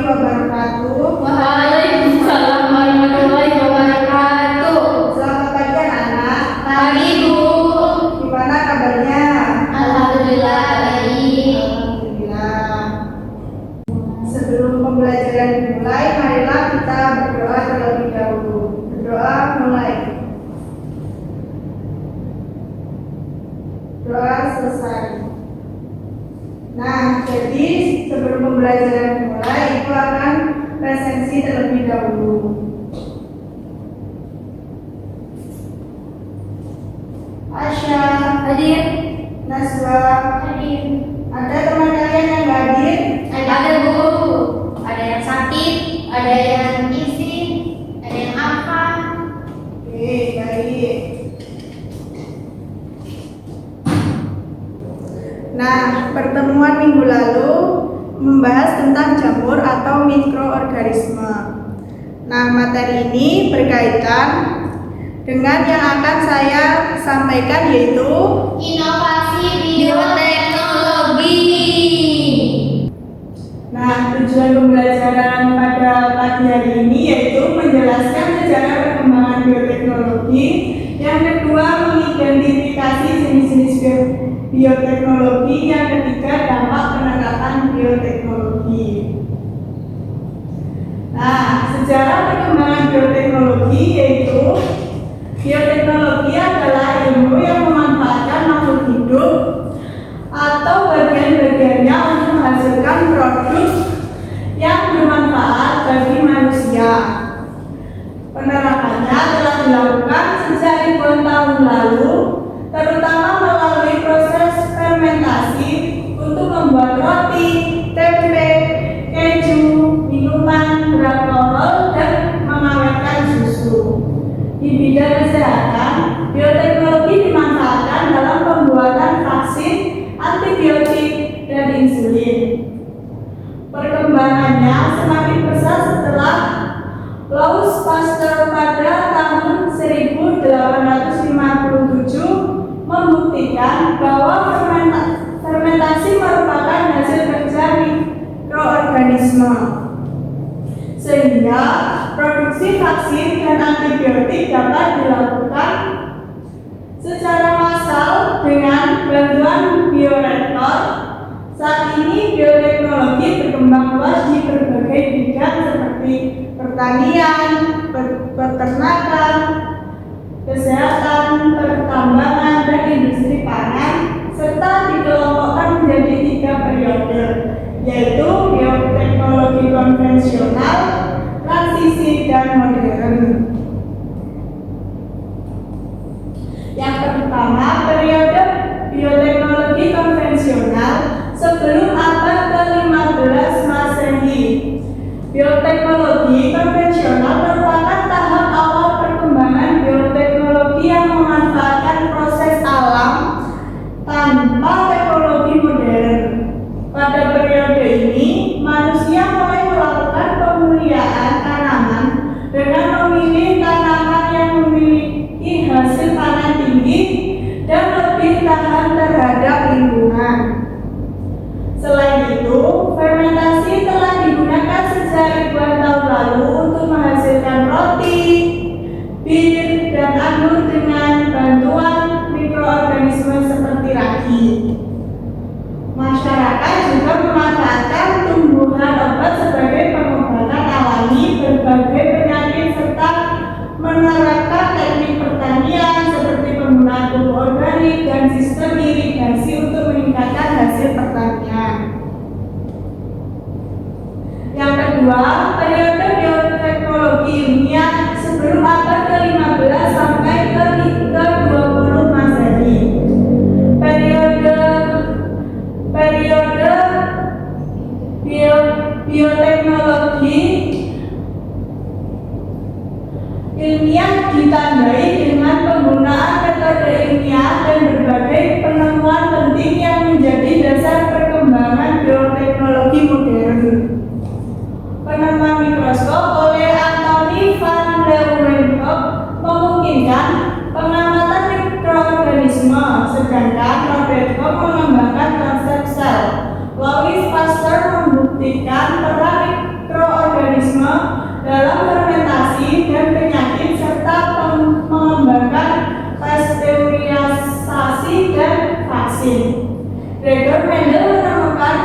wabarakatuh. Waalaikumsalam warahmatullahi wabarakatuh. Selamat pagi anak-anak. Pagi Bu. Gimana kabarnya? Alhamdulillah baik. Alhamdulillah. Sebelum pembelajaran dimulai, marilah kita berdoa terlebih dahulu. Berdoa mulai. Doa selesai. Nah, jadi sebelum pembelajaran dimulai, itu akan presensi terlebih dahulu. Asya, Hadir. Naswa, Hadir. ada teman kalian yang nggak hadir? Ada Bu. Ada yang sakit, ada yang izin, ada yang apa? Oke, baik. Nah, pertemuan minggu lalu membahas tentang jamur atau mikroorganisme. Nah, materi ini berkaitan dengan yang akan saya sampaikan, yaitu Inovasi bioteknologi. nah, tujuan pembelajaran pada pagi hari ini yaitu menjelaskan sejarah perkembangan bioteknologi. Yang kedua, mengidentifikasi jenis-jenis bioteknologi. Yang ketiga, dampak penerapan bioteknologi. Nah, sejarah perkembangan bioteknologi yaitu bioteknologi adalah ilmu yang memanfaatkan makhluk hidup atau bagian-bagiannya untuk menghasilkan produk yang bermanfaat bagi manusia. Penerapannya telah dilakukan sejak ribuan tahun lalu, terutama melalui proses fermentasi untuk membuat roti, tempe, keju, minuman beralkohol, dan mengawetkan susu. Di bidang kesehatan, bioteknologi dimanfaatkan dalam pembuatan vaksin, antibiotik, dan insulin. Perkembangannya semakin pesat setelah Louis Pasteur pada tahun 1857 membuktikan bahwa fermentasi merupakan hasil kerja mikroorganisme, sehingga produksi vaksin dan antibiotik dapat dilakukan secara massal dengan bantuan bioreaktor. Saat ini bioteknologi berkembang luas di berbagai bidang seperti pertanian, peternakan, kesehatan, pertambangan, dan industri pangan, serta dikelompokkan menjadi 3 periode, yaitu bioteknologi konvensional, transisi, dan modern. Yang pertama, periode bioteknologi konvensional sebelum abad ke-15 Masehi. Bioteknologi konvensional merupakan tahap awal perkembangan bioteknologi yang memanfaatkan proses alam tanpa teknologi modern. Pada periode ini, manusia mulai melakukan pemuliaan tanaman dengan memilih tanaman yang memiliki hasil panen tinggi dan lebih tahan terhadap lingkungan. Selain itu, fermentasi telah digunakan sejak ribuan tahun lalu untuk menghasilkan roti, bir, dan anggur dengan bantuan mikroorganisme seperti ragi. Masyarakat juga memanfaatkan tumbuhan obat sebagai pengobatan alami berbagai penyakit serta menerapkan teknik pertanian seperti penggunaan pupuk organik dan sistem irigasi untuk meningkatkan hasil pertanian. Yang kedua, periode bioteknologi ilmiah sebelum abad ke-15 sampai ke-20 Masehi. Periode bioteknologi ilmiah ditandai dengan penggunaan metode ilmiah dan berbagai penemuan penting yang menjadi dasar perkembangan bioteknologi modern. Penemuan mikroskop oleh Anthony van Leeuwenhoek memungkinkan pengamatan mikroorganisme, sedangkan Robert Koch mengembangkan konsep sel. Louis Pasteur membuktikan peran mikro dalam fermentasi dan penyakit serta mengembangkan pasteurisasi dan vaksin. Gregor Mendel menemukan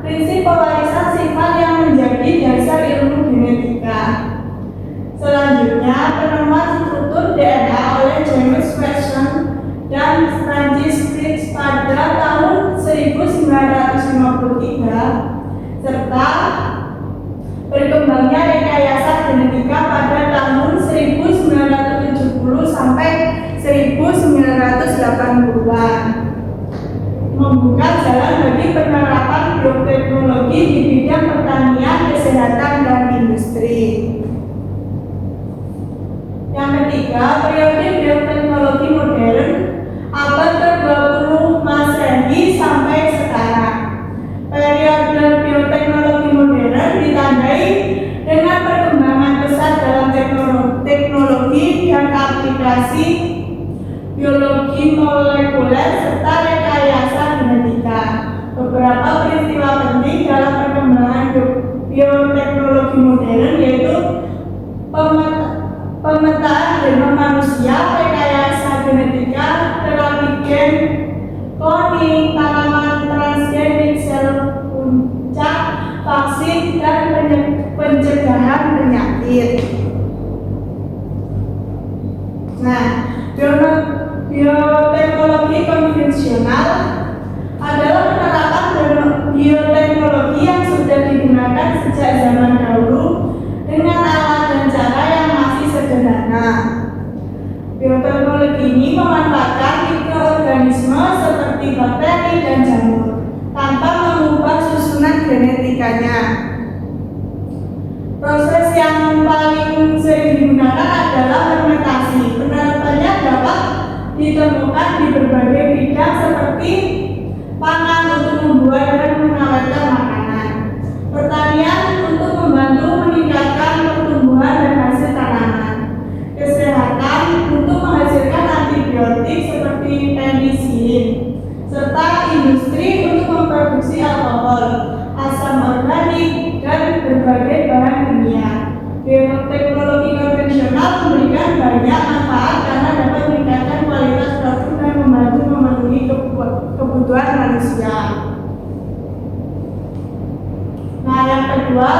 prinsip pewarisan sifat yang menjadi dasar ilmu genetika. Selanjutnya, penemuan struktur DNA oleh James Watson dan Francis Crick pada tahun 1953 serta berkembangnya rekayasa genetika pada tahun 1970 sampai 1980-an membuka jalan bagi penerapan bioteknologi di bidang pertanian, kesehatan, dan industri. Yang ketiga, periode bioteknologi modern abad ke-20 Masehi sampai sekarang. Periode bioteknologi modern ditandai dengan perkembangan pesat dalam teknologi dan aplikasi biologi molekuler serta rekayasa genetika. Beberapa peristiwa penting dalam perkembangan bioteknologi modern yaitu pemetaan genom manusia, rekayasa genetika, terapi gen, kloning, tanaman transgenik, sel puncak, vaksin, dan pencegahan penyakit. Nah, bioteknologi konvensional adalah penerapan bioteknologi yang sudah digunakan sejak zaman dahulu dengan alat dan cara yang masih sederhana. Bioteknologi ini memanfaatkan mikroorganisme seperti bakteri dan jamur tanpa mengubah susunan genetikanya. Proses yang paling sering digunakan adalah fermentasi. Penerapannya dapat ditemukan di berbagai bidang seperti pangan untuk membuat dan mengawetkan makanan, pertanian untuk membantu meningkatkan pertumbuhan dan hasil tanaman, kesehatan untuk menghasilkan antibiotik seperti penisilin, serta industri untuk memproduksi alkohol, asam organik, dan berbagai bahan kimia. Bioteknologi konvensional memberikan banyak manfaat karena dapat meningkatkan kualitas produk dan membantu memenuhi kebutuhan manusia. Nah, yang kedua,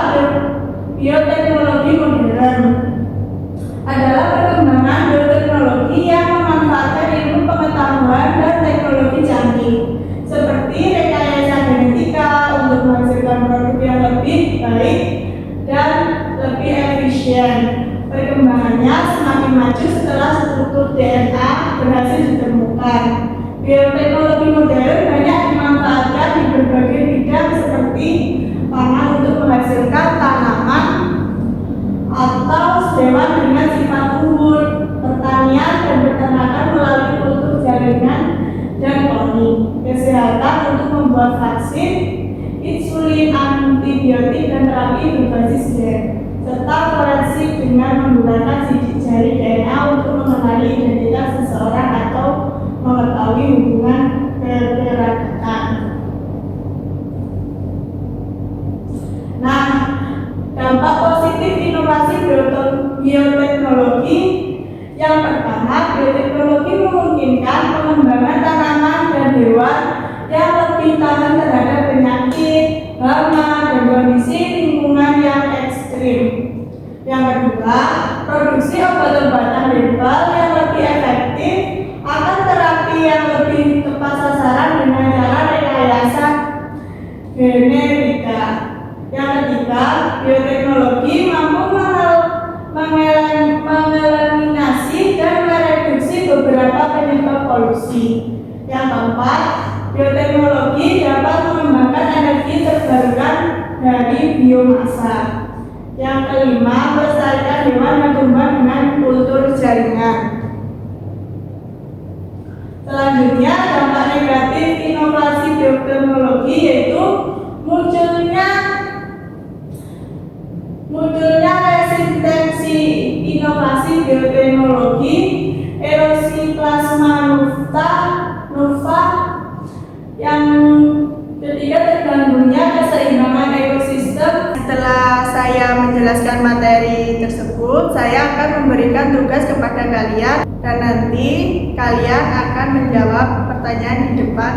bioteknologi modern adalah perkembangan bioteknologi yang memanfaatkan ilmu pengetahuan dan teknologi canggih seperti rekayasa genetika untuk menghasilkan produk yang lebih baik dan lebih efisien. Perkembangannya semakin maju setelah struktur DNA berhasil ditemukan. Bioteknologi modern banyak dimanfaatkan di berbagai bidang seperti pangan untuk menghasilkan tanaman atau hewan dengan sifat unggul, pertanian dan peternakan melalui kultur jaringan dan kloning, kesehatan untuk membuat vaksin, insulin, antibiotik, dan terapi berbasis gen, serta forensik dengan menggunakan sidik jari DNA untuk mengenali identitas seseorang atau mengetahui hubungan kekerabatan. Nah, dampak positif inovasi bioteknologi. Yang pertama, bioteknologi memungkinkan pengembangan tanaman dan hewan yang lebih tahan terhadap penyakit, hama, dan kondisi lingkungan yang ekstrim. Yang kedua, produksi obat-obatan herbal yang lebih efektif akan terapi yang lebih tepat sasaran dengan cara rekayasa genetika. Yang ketiga, bioteknologi mampu mengeliminasi dan mereduksi beberapa penyebab polusi. Yang keempat, bioteknologi dapat mengembangkan energi terbarukan dari biomasa. Yang kelima, melestarikan hewan dan tumbuhan dengan kultur jaringan. Selanjutnya, dampak negatif inovasi bioteknologi yaitu munculnya resistensi inovasi bioteknologi, erosi plasma nova, yang ketiga terganggunya keseimbangan ekosistem. Setelah saya menjelaskan materi kalian dan nanti kalian akan menjawab pertanyaan di depan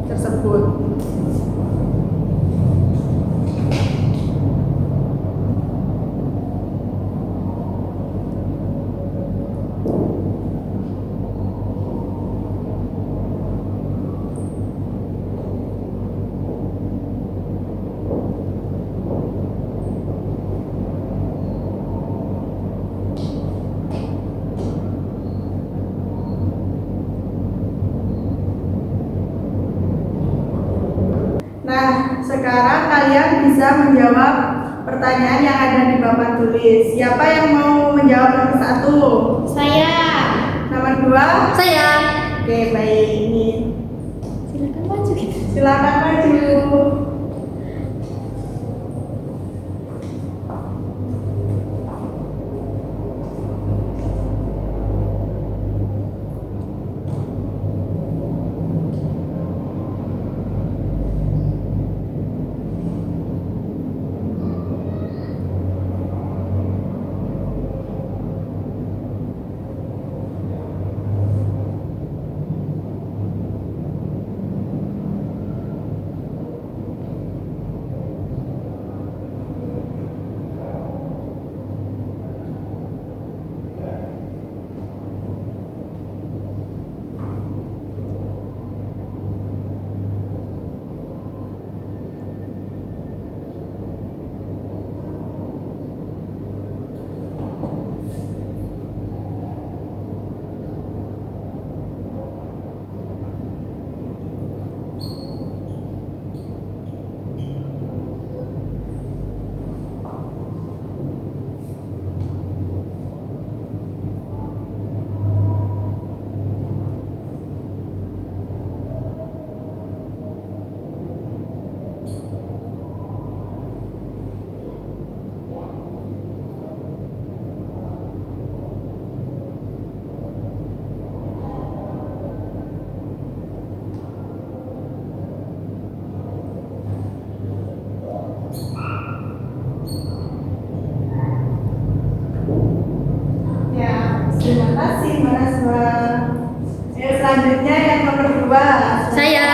tersebut. Nah, sekarang kalian bisa menjawab pertanyaan yang ada di papan tulis. Siapa yang mau menjawab nomor 1? Saya. Nomor 2? Saya. Oke, baik. Ini Silakan maju gitu. silakan maju. Ya, terima kasih Mahasiswa. Selanjutnya yang nomor 2. Saya.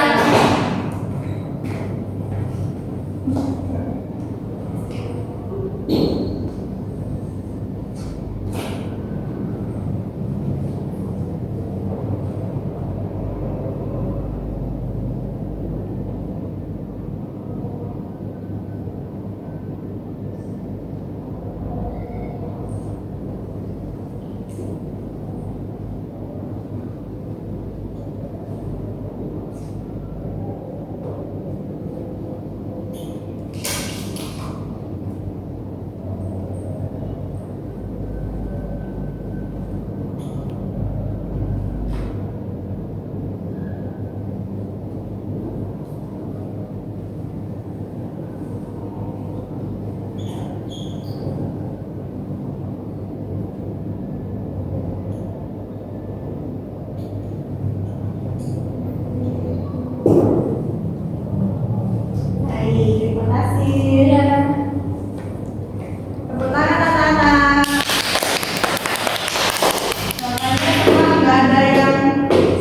Baik, terima kasih. Iya. Tepuk tangan anak-anak. Soalnya semua nggak ada yang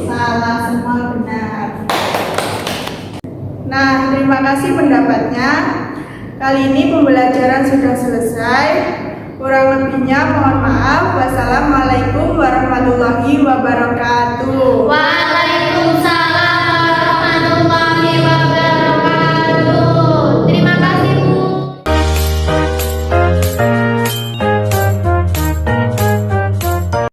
salah, semua benar. Nah, terima kasih pendapatnya. Kali ini pembelajaran sudah selesai. Kurang lebihnya mohon maaf. Wassalamualaikum warahmatullahi wabarakatuh. Waalaikumsalam.